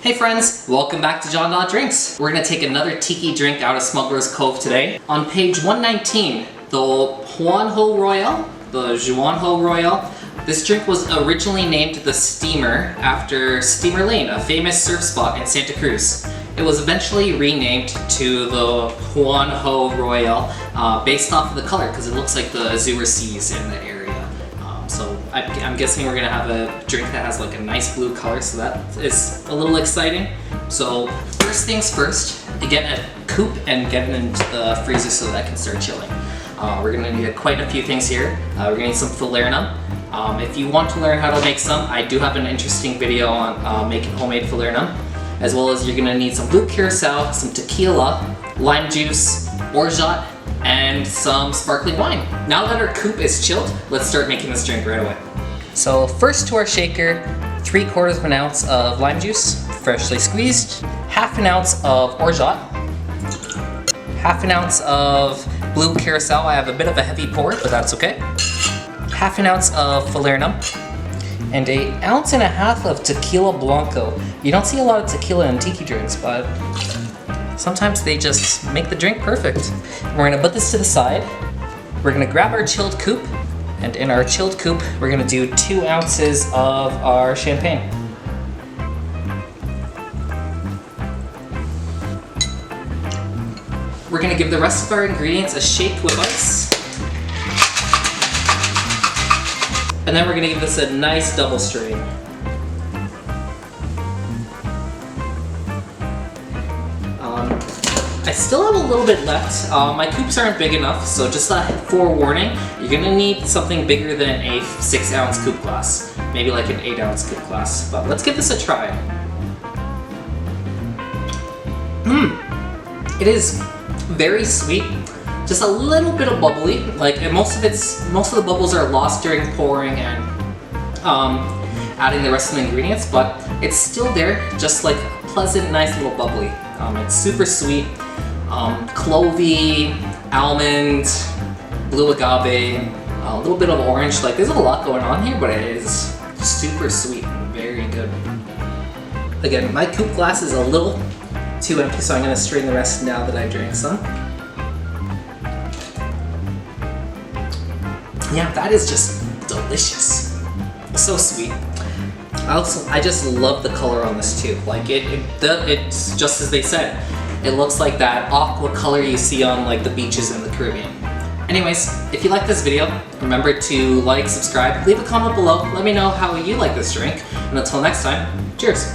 Hey friends, welcome back to John Dot Drinks. We're gonna take another tiki drink out of Smugglers Cove today. On page 119, the Juan Ho royale, This drink was originally named the Steamer after Steamer Lane, a famous surf spot in Santa Cruz. It was eventually renamed to the Juan Ho royale based off of the color because it looks like the azure seas in the area. So I'm guessing we're gonna have a drink that has like a nice blue color, so that is a little exciting. So first things first, get a coupe and get it into the freezer so that it can start chilling. We're gonna need quite a few things here. We're gonna need some Fallernum. If you want to learn how to make some, I do have an interesting video on making homemade Fallernum. As well as you're gonna need some Blue Curacao, some tequila, lime juice, Orgeat, and some sparkling wine. Now that our coupe is chilled, let's start making this drink right away. So first to our shaker, 3/4 of an ounce of lime juice, freshly squeezed, 1/2 ounce of Orgeat, 1/2 ounce of Blue Curacao. I have a bit of a heavy pour, but that's okay. 1/2 ounce of Fallernum, and 1.5 ounces of tequila blanco. You don't see a lot of tequila in tiki drinks, but sometimes they just make the drink perfect. We're gonna put this to the side. We're gonna grab our chilled coupe, and in our chilled coupe, we're gonna do 2 ounces of our champagne. We're gonna give the rest of our ingredients a shake with ice. And then we're gonna give this a nice double strain. I still have a little bit left. My coupes aren't big enough, so just a forewarning, you're gonna need something bigger than a 6-ounce coupe glass. Maybe like an 8-ounce coupe glass, but let's give this a try. It is very sweet, just a little bit of bubbly. Like most of the bubbles are lost during pouring and adding the rest of the ingredients, but it's still there, just like a pleasant, nice little bubbly. It's super sweet. Clovey, almond, blue agave, a little bit of orange. Like there's a lot going on here, but it is super sweet and very good. Again, my coupe glass is a little too empty, so I'm gonna strain the rest now that I drank some. Yeah, that is just delicious. So sweet. I just love the color on this too. Like it's just as they said. It looks like that aqua color you see on like the beaches in the Caribbean. Anyways, if you like this video, remember to like, subscribe, leave a comment below, let me know how you like this drink, and until next time, cheers!